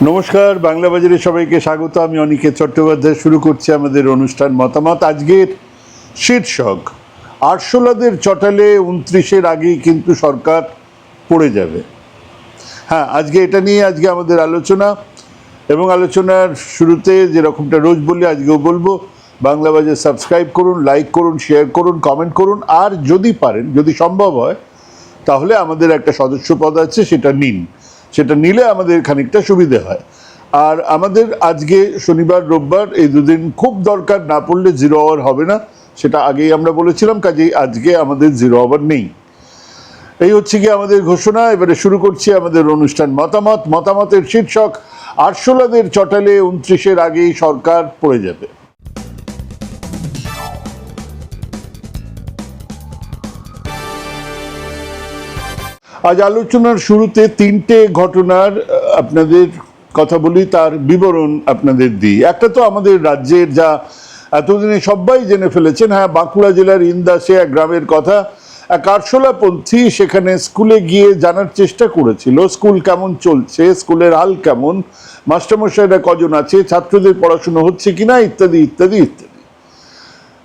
নমস্কার, বাংলা বাজারে সবাইকে স্বাগত। আমি অনিকেত চট্টোপাধ্যায়। শুরু করছি আমাদের অনুষ্ঠান মতামত। আজকের শীর্ষক আরশোলাদের চটালে 29-এর আগেই কিন্তু সরকার পড়ে যাবে। হ্যাঁ, আজকে এটা নিয়ে আজকে আমাদের আলোচনা, এবং আলোচনার শুরুতে যেরকমটা রোজ বলি আজকেও বলবো, বাংলা বাজার সাবস্ক্রাইব করুন, লাইক করুন, শেয়ার করুন, কমেন্ট করুন, আর যদি পারেন, যদি সম্ভব হয়, তাহলে আমাদের একটা সদস্য পদ আছে, সেটা নিন। সেটা নিলে আমাদের খানিকটা সুবিধে হয়। আর আমাদের আজকে শনিবার রোববার এই দুদিন খুব দরকার, না পড়লে জিরো আওয়ার হবে না, সেটা আগেই আমরা বলেছিলাম। কাজেই আজকে আমাদের জিরো আওয়ার নেই। এই হচ্ছে কি আমাদের ঘোষণা। এবারে শুরু করছি আমাদের অনুষ্ঠান মতামত। মতামতের শীর্ষক আরশোলাদের চটালে 29-এর আগেই সরকার পড়ে যাবে। আজ আলোচনার শুরুতে তিনটে ঘটনার আপনাদের কথা বলি, তার বিবরণ আপনাদের দিই। একটা তো আমাদের রাজ্যের, যা এতদিনে সবাই জেনে ফেলেছেন। হ্যাঁ, বাঁকুড়া জেলার ইন্দাসে এক গ্রামের কথা। এক আরশোলাপন্থী সেখানে স্কুলে গিয়ে জানার চেষ্টা করেছিল স্কুল কেমন চলছে, স্কুলের হাল কেমন, মাস্টারমশাইরা কজন আছে, ছাত্রদের পড়াশুনো হচ্ছে কিনা, ইত্যাদি ইত্যাদি ইত্যাদি।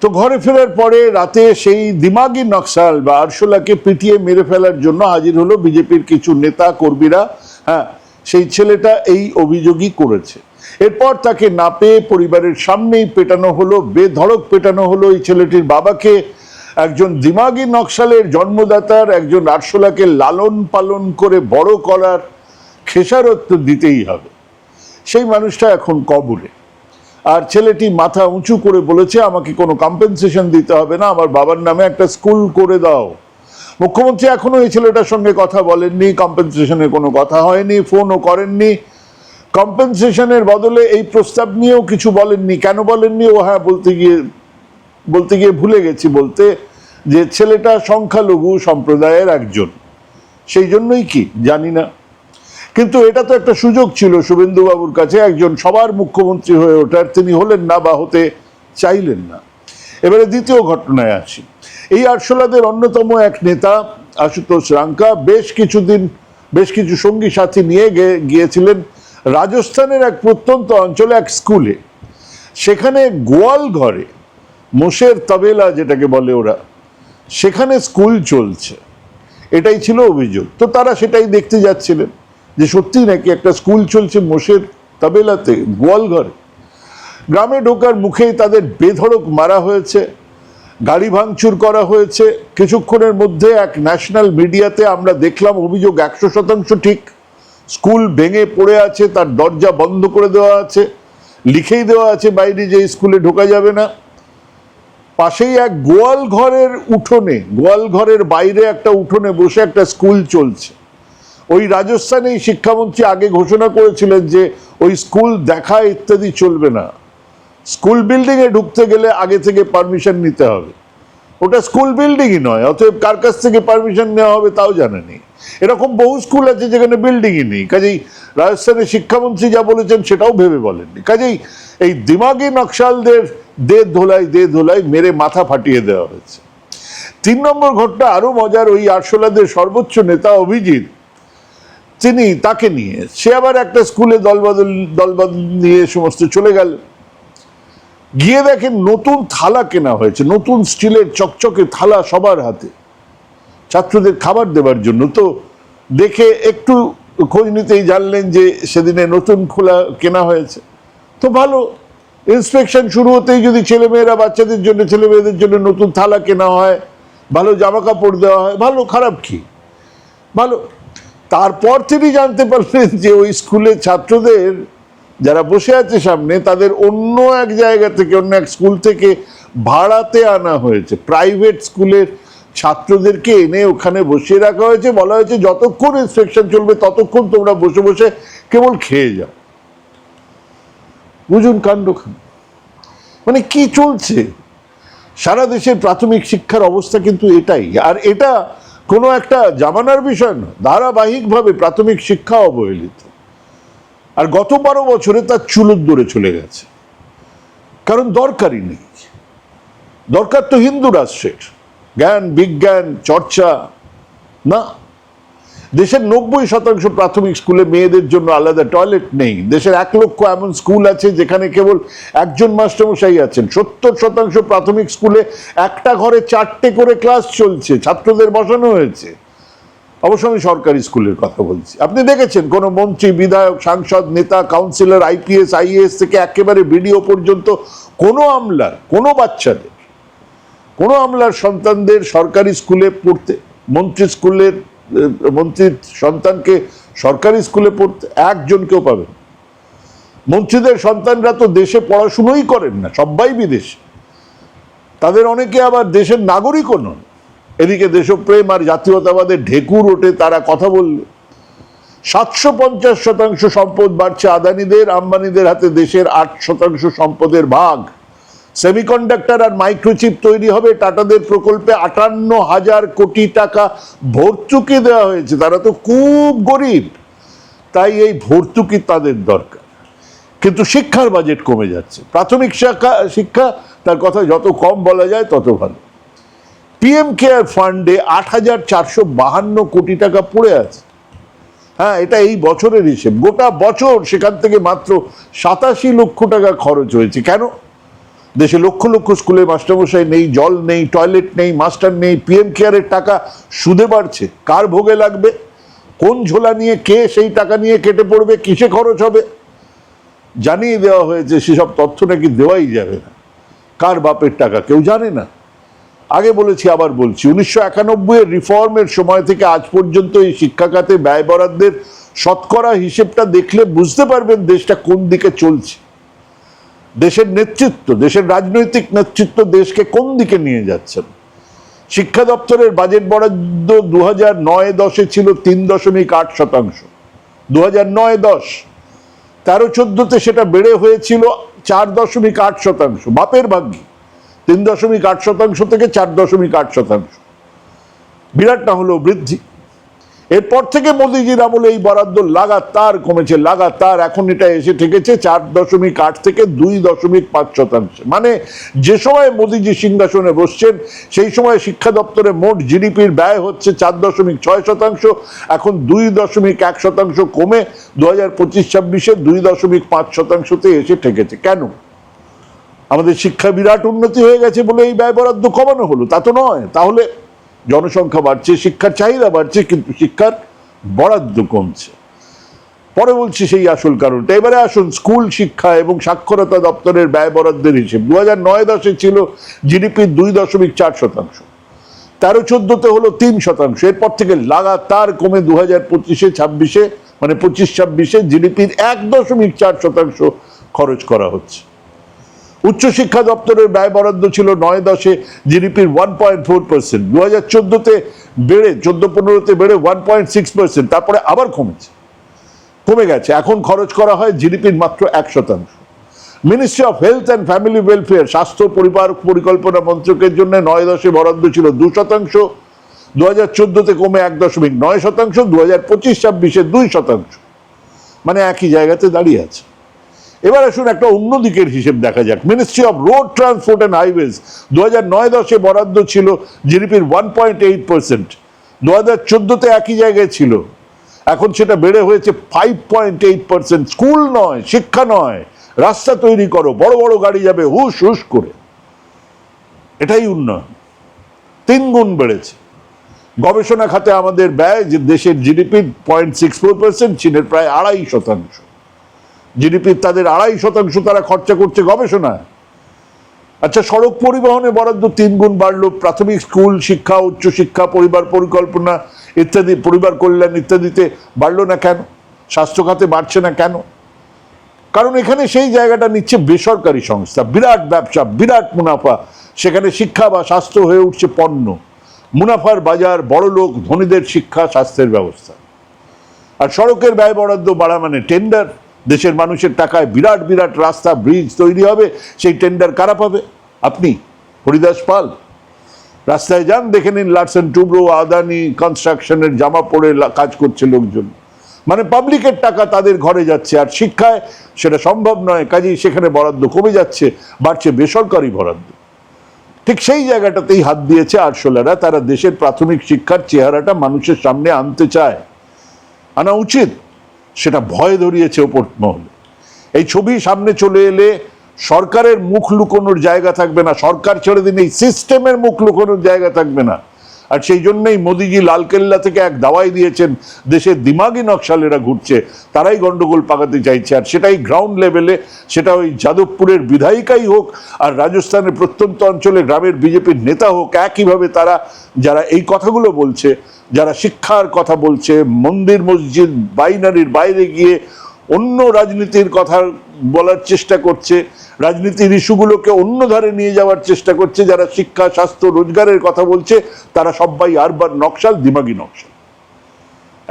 তো ঘরে ফেরার পরে রাতে সেই দিমাগি নকশাল বা আরশোলাকে পিটিয়ে মেরে ফেলার জন্য হাজির হলো বিজেপির কিছু নেতা কর্মীরা। হ্যাঁ, সেই ছেলেটা এই অভিযোগই করেছে। এরপর তাকে না পেয়ে পরিবারের সামনেই পেটানো হলো, বেধড়ক পেটানো হলো এই ছেলেটির বাবাকে। একজন দিমাগি নকশালের জন্মদাতার একজন আরশোলাকে লালন পালন করে বড় করার খেসারত দিতেই হবে। সেই মানুষটা এখন কবরে। আর ছেলেটি মাথা উঁচু করে বলেছে, আমাকে কোনো কম্পেনসেশন দিতে হবে না, আমার বাবার নামে একটা স্কুল করে দাও। মুখ্যমন্ত্রী এখনো এই ছেলেটার সঙ্গে কথা বলেননি, কম্পেনসেশনের কোনো কথা হয়নি, ফোনও করেননি। কম্পেনসেশনের বদলে এই প্রস্তাব নিয়েও কিছু বলেননি। কেন বলেননি? ও হ্যাঁ, বলতে গিয়ে ভুলে গেছি বলতে, যে ছেলেটা সংখ্যালঘু সম্প্রদায়ের একজন, সেই জন্যই কি জানি না। কিন্তু এটা তো একটা সুযোগ ছিল শুভেন্দুবাবুর কাছে একজন সবার মুখ্যমন্ত্রী হয়ে ওঠার। তিনি হলেন না বা হতে চাইলেন না। এবারে দ্বিতীয় ঘটনায় আসি। এই আরশোলাদের অন্যতম এক নেতা আশুতোষ রাঙ্কা বেশ কিছু সঙ্গী সাথী নিয়ে গিয়েছিলেন রাজস্থানের এক প্রত্যন্ত অঞ্চলে এক স্কুলে। সেখানে গোয়াল ঘরে, মোষের তবেলা যেটাকে বলে ওরা, সেখানে স্কুল চলছে, এটাই ছিল অভিযোগ। তো তারা সেটাই দেখতে যাচ্ছিলেন যে সত্যি নাকি একটা স্কুল চলছে মোষের তবেলাতে, গোয়াল ঘরে। গ্রামে ঢোকার মুখেই তাদের বেধড়ক মারা হয়েছে, গাড়ি ভাঙচুর করা হয়েছে। কিছুক্ষণের মধ্যে এক ন্যাশনাল মিডিয়াতে আমরা দেখলাম অভিযোগ 100% ঠিক। স্কুল ভেঙে পড়ে আছে, তার দরজা বন্ধ করে দেওয়া আছে, লিখেই দেওয়া আছে বাইরে যে স্কুলে ঢোকা যাবে না। পাশেই এক গোয়াল ঘরের বাইরে একটা উঠোনে বসে একটা স্কুল চলছে। ওই রাজস্থানেই শিক্ষামন্ত্রী আগে ঘোষণা করেছিলেন যে ওই স্কুল দেখা ইত্যাদি চলবে না। স্কুল বিল্ডিং এ ঢুকতে গেলে আগে থেকে পারমিশন নিতে হবে। ওটা স্কুল বিল্ডিংই নয়, অতএব কার কাছ থেকে পারমিশন নেওয়া হবে তাও জানা নেই। এরকম বহু স্কুল আছে যেখানে বিল্ডিংই নেই। কাজেই রাজস্থানের শিক্ষামন্ত্রী যা বলেছেন সেটাও ভেবে বলেননি। কাজেই এই দিমাগি নকশালদের দে ধোলাই মেরে মাথা ফাটিয়ে দেওয়া হয়েছে। 3 নম্বর ঘটনা আরো মজার। ওই আরশোলাদের সর্বোচ্চ নেতা অভিজিৎ, তাকে নিয়ে সে আবার একটা স্কুলে দলবদল নিয়ে সমস্ত চলে গেল। গিয়ে দেখেন নতুন থালা কেনা হয়েছে, নতুন স্টিলের চকচকে থালা সবার হাতে, ছাত্রদের খাবার দেবার জন্য। তো দেখে একটু খোঁজ নিতেই জানলেন যে সেদিনে নতুন কেনা হয়েছে। তো ভালো, ইন্সপেকশন শুরু হতেই যদি ছেলে মেয়েদের জন্য নতুন থালা কেনা হয়, ভালো জামা কাপড় দেওয়া হয়, ভালো, খারাপ কি? ভালো। তারপর তিনি জানতে পারলেন যে ওই স্কুলের ছাত্রদের যারা বসে আছে সামনে, তাদের অন্য এক জায়গা থেকে, অন্য এক স্কুল থেকে ভাড়াতে আনা হয়েছে। প্রাইভেট স্কুলের ছাত্রদেরকে এনে ওখানে বসিয়ে রাখা হয়েছে, বলা হয়েছে যতক্ষণ ইন্সপেকশন চলবে ততক্ষণ তোমরা বসে বসে কেবল খেয়ে যাও। বুঝুন কাণ্ডখানা, মানে কি চলছে। সারা দেশের প্রাথমিক শিক্ষার অবস্থা কিন্তু এটাই। আর এটা কোনো একটা জামানার বিষয় নয়, ধারাবাহিকভাবে প্রাথমিক শিক্ষা অবহেলিত। আর গত 12 বছরে তার চুলোর দৌড়ে চলে গেছে, কারণ দরকারই নেই। দরকার তো হিন্দু রাষ্ট্রের জ্ঞান বিজ্ঞান চর্চা, না। দেশের 90% প্রাথমিক স্কুলে মেয়েদের জন্য আলাদা টয়লেট নেই। দেশের 1 লক্ষ এমন স্কুল আছে যেখানে কেবল একজন মাস্টারমশাই আছেন। 70% প্রাথমিক স্কুলে একটা ঘরে 4টে করে ক্লাস চলছে, ছাত্রদের বসানো হয়েছে। অবশ্য আমি সরকারি স্কুলের কথা বলছি। আপনি দেখেছেন কোনো মন্ত্রী, বিধায়ক, সাংসদ, নেতা, কাউন্সিলর, আইপিএস, আইএএস থেকে একেবারে বিডিও পর্যন্ত কোনো আমলার, কোনো বাচ্চাদের, কোনো আমলার সন্তানদের সরকারি স্কুলে পড়তে, মন্ত্রীর সন্তানকে সরকারি স্কুলে পড়তে একজনকেও পাবেন। মন্ত্রীদের সন্তানরা তো দেশে পড়াশুনোই করেন না, সবাই বিদেশে। তাদের অনেকে আবার দেশের নাগরিকও নন। এদিকে দেশপ্রেম আর জাতীয়তাবাদের ঢেকুর ওঠে তারা কথা বললে। 750% সম্পদ বাড়ছে আদানিদের, আম্বানিদের হাতে দেশের 8% সম্পদের ভাগ। সেমিকন্ডাক্টর আর মাইক্রোচিপ তৈরি হবে টাটাদের প্রকল্পে 58,000 কোটি টাকা ভর্তুকি দেওয়া হয়েছে। তারা তো খুব গরিব, তাই এই ভর্তুকি তাদের দরকার। কিন্তু শিক্ষার বাজেট কমে যাচ্ছে। প্রাথমিক শিক্ষা তার কথা যত কম বলা যায় তত ভালো। পিএম কেয়ার ফান্ডে 8,452 কোটি টাকা পড়ে আছে। হ্যাঁ, এটা এই বছরের হিসেব। গোটা বছর সেখান থেকে মাত্র 87 লক্ষ টাকা খরচ হয়েছে। কেন? দেশে লক্ষ লক্ষ স্কুলে মাস্টারমশাই নেই, জল নেই, টয়লেট নেই, মাস্টার নেই। পিএম কেয়ারের টাকা সুদে বাড়ছে। কার ভোগে লাগবে? কোন ঝোলা নিয়ে কে সেই টাকা নিয়ে কেটে পড়বে? কিসে খরচ হবে? জানিয়ে দেওয়া হয়েছে সেসব তথ্য নাকি দেওয়াই যাবে না। কার বাপের টাকা কেউ জানে না। আগে বলেছি, আবার বলছি, 1991 এর রিফর্মের সময় থেকে আজ পর্যন্ত এই শিক্ষা খাতে ব্যয় বরাদ্দের শতকরা হিসেবটা দেখলে বুঝতে পারবেন দেশটা কোন দিকে চলছে। দেশের নেতৃত্ব, দেশের রাজনৈতিক নেতৃত্ব দেশকে কোন দিকে নিয়ে যাচ্ছেন। শিক্ষা দপ্তরের বাজেট বরাদ্দ 2009-10 ছিল 3.8%। 2009-10, 13-14 সেটা বেড়ে হয়েছিল 4.8%। বাপের ভাগ্যি 3.8% থেকে 4.8%। বিরাট না হলেও বৃদ্ধি। এরপর থেকে মোদীজির আমলে এই বরাদ্দ লাগাতার কমেছে, লাগাতার। এখন এটা এসে ঠেকেছে 4.8 থেকে 2.5%। মানে যে সময় মোদীজি সিংহাসনে বসছেন সেই সময় শিক্ষা দপ্তরে মোট জিডিপির ব্যয় হচ্ছে 4.6%। এখন 2.1% কমে 2025-26-এ 2.5%তে এসে ঠেকেছে। কেন? আমাদের শিক্ষা বিরাট উন্নতি হয়ে গেছে বলে এই ব্যয় বরাদ্দ কমানো হলো? তা তো নয়। তাহলে জনসংখ্যা বাড়ছে, শিক্ষার চাহিদা বাড়ছে, কিন্তু শিক্ষার বরাদ্দ কমছে। পরে বলছি সেই আসল কারণটা। এবারে আসুন স্কুল শিক্ষা এবং সাক্ষরতা দপ্তরের ব্যয় বরাদ্দের হিসেব। 2009-10 ছিল জিডিপির 2.4%। 13-14-তে হলো 3%। এরপর থেকে লাগাতার কমে 2025-26-এ মানে 25-26-এ জিডিপির 1.4% খরচ করা হচ্ছে। উচ্চশিক্ষা দপ্তরের ব্যয় বরাদ্দ ছিল 9-10-এ জিডিপির 1.4%। 2014-তে বেড়ে 14-15-তে বেড়ে 1.6%। তারপরে আবার কমে গেছে। এখন খরচ করা হয় জিডিপির মাত্র 1%। Ministry of health and family welfare, স্বাস্থ্য পরিবার পরিকল্পনা মন্ত্রকের জন্য 9-10-এ বরাদ্দ ছিল 2%। 2014-তে কমে 1.9%। 2025-26-এ 2%। মানে একই জায়গাতে দাঁড়িয়ে আছে। এবার আসুন একটা অন্যদিকের হিসেব দেখা যাক। Ministry of road transport and highways 2009-10-এ বরাদ্দ ছিল জিডিপির 1.8%। 2014-তে একই জায়গায় ছিল, এখন সেটা বেড়ে হয়েছে 5.8%। স্কুল নয়, শিক্ষা নয়, রাস্তা তৈরি করো, বড় বড় গাড়ি যাবে হুস হুস করে। এটাই উন্নয়ন। 3 গুণ বেড়েছে। গবেষণা খাতে আমাদের ব্যয় যে দেশের জিডিপির 0.64%, চীনের প্রায় 2.5%। জিডিপির তাদের 2.5% তারা খরচা করছে গবেষণায়। আচ্ছা, সড়ক পরিবহনে বরাদ্দ 3 গুণ বাড়লো। প্রাথমিক স্কুল শিক্ষা, উচ্চশিক্ষা, পরিবার পরিকল্পনা ইত্যাদি, পরিবার কল্যাণ ইত্যাদিতে বাড়লো না কেন? স্বাস্থ্য খাতে বাড়ছে না কেন? কারণ এখানে সেই জায়গাটা নিচ্ছে বেসরকারি সংস্থা। বিরাট ব্যবসা, বিরাট মুনাফা। সেখানে শিক্ষা বা স্বাস্থ্য হয়ে উঠছে পণ্য। মুনাফার বাজার, বড় লোক, ধনীদের শিক্ষা স্বাস্থ্যের ব্যবস্থা। আর সড়কের ব্যয় বরাদ্দ বাড়া মানে টেন্ডার। দেশের মানুষের টাকায় বিরাট বিরাট রাস্তা, ব্রিজ তৈরি হবে। সেই টেন্ডার কারা পাবে? আপনি, হরিদাস পাল। রাস্তায় যান, দেখে নিন লারসেন টুব্রো, আদানি কনস্ট্রাকশনের জামা পরে কাজ করছে লোকজন। মানে পাবলিকের টাকা তাদের ঘরে যাচ্ছে। আর শিক্ষায় সেটা সম্ভব নয়, কাজেই সেখানে বরাদ্দ কমে যাচ্ছে, বাড়ছে বেসরকারি বরাদ্দ। ঠিক সেই জায়গাটাতেই হাত দিয়েছে আরশোলারা। তারা দেশের প্রাথমিক শিক্ষার চেহারাটা মানুষের সামনে আনতে চায়। আনা উচিত, সেটা ভয় ধরিয়েছে ওপর মহলে। এই ছবি সামনে চলে এলে সরকারের মুখ লুকোনোর জায়গা থাকবে না, সরকার ছেড়ে দিন এই সিস্টেমের মুখ লুকোনোর জায়গা থাকবে না। আর সেই জন্যই মোদিজি লালকেল্লা থেকে এক দাওয়াই দিয়েছেন, দেশের দিমাগি নকশালেরা ঘুরছে, তারাই গন্ডগোল পাকাতে চাইছে। আর সেটাই গ্রাউন্ড লেভেলে, সেটা ওই যাদবপুরের বিধায়িকাই হোক আর রাজস্থানের প্রত্যন্ত অঞ্চলে গ্রামের বিজেপির নেতা হোক, একইভাবে তারা যারা এই কথাগুলো বলছে, যারা শিক্ষার কথা বলছে, মন্দির মসজিদ বাইনারির বাইরে গিয়ে অন্য রাজনীতির কথা বলার চেষ্টা করছে, রাজনীতির ইস্যুগুলোকে অন্য ধারে নিয়ে যাওয়ার চেষ্টা করছে, যারা শিক্ষা স্বাস্থ্য রোজগারের কথা বলছে, তারা সবাই আরবার নকশাল, দিমাগি নকশাল।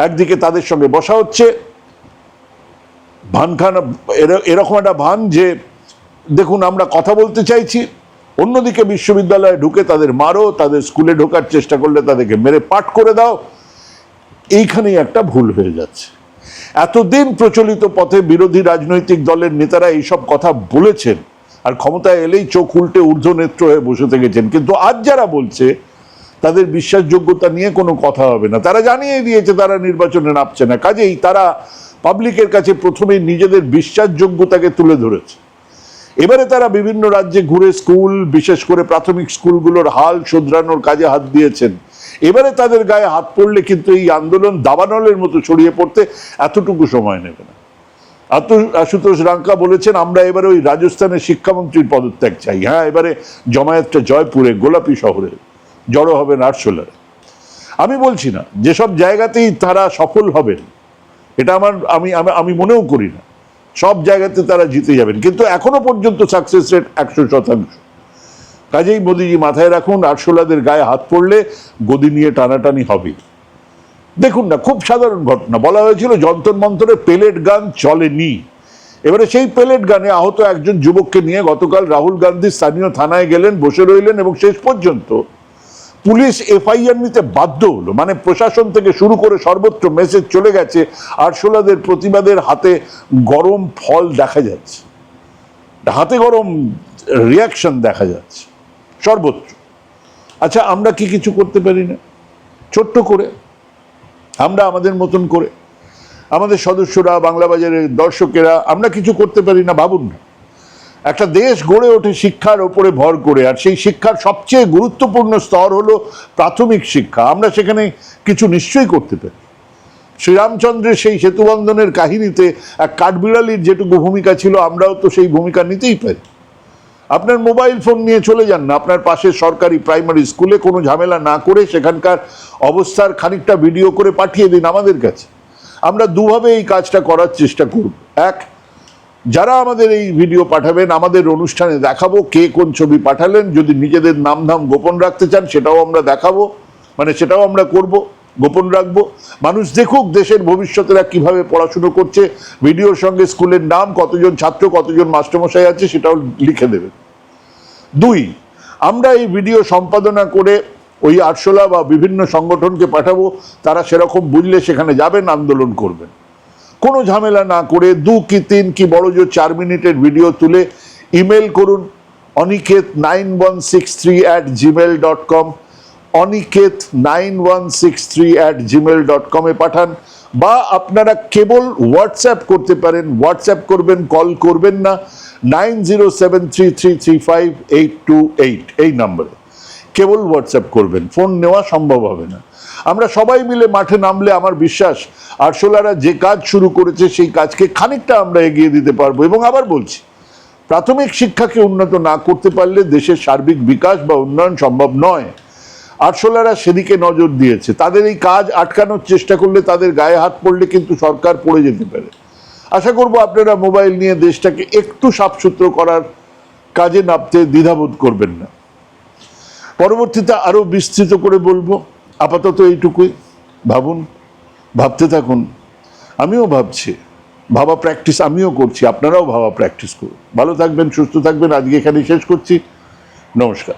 একদিকে তাদের সঙ্গে বসা হচ্ছে, ভানখানা এরকম একটা ভান যে দেখুন আমরা কথা বলতে চাইছি, অন্যদিকে বিশ্ববিদ্যালয়ে ঢুকে তাদের মারো, তাদের স্কুলে ঢোকার চেষ্টা করলে তাদেরকে মেরে পাট করে দাও। এইখানেই একটা ভুল হয়ে যাচ্ছে। এতদিন প্রচলিত পথে বিরোধী রাজনৈতিক দলের নেতারা এইসব কথা বলেছেন, আর ক্ষমতায় এলেই চোখ উল্টে ঊর্ধ্বনেত্র হয়ে বসে থেকেছেন। কিন্তু আজ যারা বলছে তাদের বিশ্বাসযোগ্যতা নিয়ে কোনো কথা হবে না, তারা জানিয়ে দিয়েছে তারা নির্বাচনে নামছে না। কাজেই তারা পাবলিকের কাছে প্রথমেই নিজেদের বিশ্বাসযোগ্যতাকে তুলে ধরেছে। এবারে তারা বিভিন্ন রাজ্যে ঘুরে স্কুল, বিশেষ করে প্রাথমিক স্কুলগুলোর হাল শোধরানোর কাজে হাত দিয়েছেন। এবারে তাদের গায়ে হাত পড়লে কিন্তু এই আন্দোলন দাবানলের মতো ছড়িয়ে পড়তে এতটুকু সময় নেবে না। আশুতোষ রাঙ্কা বলেছেন আমরা এবারে ওই রাজস্থানের শিক্ষামন্ত্রীর পদত্যাগ চাই। হ্যাঁ, এবারে জমায়েতটা জয়পুরে, গোলাপি শহরে জড়ো হবেন আরশোলায়। আমি বলছি না যেসব জায়গাতেই তারা সফল হবেন, এটা আমি মনেও করি না সব জায়গাতে তারা জিতে যাবেন, কিন্তু এখনো পর্যন্ত সাকসেস রেট 100%। কাজেই মোদিজি মাথায় রাখুন, আরশোলাদের গায়ে হাত পড়লে গদি নিয়ে টানাটানি হবে। দেখুন না, খুব সাধারণ ঘটনা। বলা হয়েছিল যন্তর মন্তরে পেলেট গান চলেনি, এবারে সেই পেলেট গানে আহত একজন যুবককে নিয়ে গতকাল রাহুল গান্ধী স্থানীয় থানায় গেলেন, বসে রইলেন এবং শেষ পর্যন্ত পুলিশ এফআইআর নিতে বাধ্য হলো। মানে প্রশাসন থেকে শুরু করে সর্বত্র মেসেজ চলে গেছে, আরশোলাদের প্রতিবাদের হাতে গরম ফল দেখা যাচ্ছে, হাতে গরম রিয়াকশন দেখা যাচ্ছে সর্বত্র। আচ্ছা, আমরা কি কিছু করতে পারি না? ছোট্ট করে আমরা আমাদের মতন করে, আমাদের সদস্যরা, বাংলা বাজারের দর্শকেরা, আমরা কিছু করতে পারি না? ভাবুন না, একটা দেশ গড়ে ওঠে শিক্ষার ওপরে ভর করে, আর সেই শিক্ষার সবচেয়ে গুরুত্বপূর্ণ স্তর হলো প্রাথমিক শিক্ষা। আমরা সেখানে কিছু নিশ্চয়ই করতে পারি। শ্রীরামচন্দ্রের সেই সেতুবন্ধনের কাহিনীতে এক কাঠবিড়ালির যেটুকু ভূমিকা ছিল, আমরাও তো সেই ভূমিকা নিতেই পারি। আপনার মোবাইল ফোন নিয়ে চলে যান না আপনার পাশের সরকারি প্রাইমারি স্কুলে, কোনো ঝামেলা না করে সেখানকার অবস্থার খানিকটা ভিডিও করে পাঠিয়ে দিন আমাদের কাছে। আমরা দুভাবে এই কাজটা করার চেষ্টা করব। এক, যারা আমাদের এই ভিডিও পাঠাবেন আমাদের অনুষ্ঠানে দেখাবো কে কোন ছবি পাঠালেন। যদি নিজেদের নামধাম গোপন রাখতে চান সেটাও আমরা দেখাবো, মানে সেটাও আমরা করব, গোপন রাখবো। মানুষ দেখুক দেশের ভবিষ্যতেরা কিভাবে পড়াশুনো করছে, ভিডিওর সঙ্গে স্কুলের নাম, কতজন ছাত্র, কতজন মাস্টারমশাই আছে সেটাও লিখে দেবেন। দুই, আমরা এই ভিডিও সম্পাদনা করে ওই আরশোলা বা বিভিন্ন সংগঠনকে পাঠাবো, তারা সেরকম বুঝলে সেখানে যাবেন, আন্দোলন করবেন। কোনো ঝামেলা না করে 2 কি 3 কি বড় জোর 4 মিনিটের ভিডিও তুলে ইমেল করুন oniket9163@gmail.com, oniket9163@gmail.com-এ পাঠান। বা আপনারা কেবল হোয়াটসঅ্যাপ করতে পারেন, হোয়াটসঅ্যাপ করবেন, কল করবেন না। 9073335828 এই নম্বরে কেবল হোয়াটসঅ্যাপ করবেন, ফোন নেওয়া সম্ভব হবে না। আমরা সবাই মিলে মাঠে নামলে আমার বিশ্বাস আরশোলারা যে কাজ শুরু করেছে সেই কাজকে খানিকটা আমরা এগিয়ে দিতে পারবো। এবং আবার বলছি, প্রাথমিক শিক্ষাকে উন্নত না করতে পারলে দেশের সার্বিক বিকাশ বা উন্নয়ন সম্ভব নয়। আরশোলারা সেদিকে নজর দিয়েছে, তাদের এই কাজ আটকানোর চেষ্টা করলে, তাদের গায়ে হাত পড়লে কিন্তু সরকার পড়ে যেতে পারে। আশা করব আপনারা মোবাইল নিয়ে দেশটাকে একটু সাফসুত্র করার কাজে নামতে দ্বিধাবোধ করবেন না। পরবর্তীতে আরো বিস্তৃত করে বলবো, আপাতত এইটুকুই। ভাবুন, ভাবতে থাকুন, আমিও ভাবছি, ভাবা প্র্যাকটিস আমিও করছি, আপনারাও ভাবা প্র্যাকটিস করুন। ভালো থাকবেন, সুস্থ থাকবেন। আজকে এখানে শেষ করছি। নমস্কার।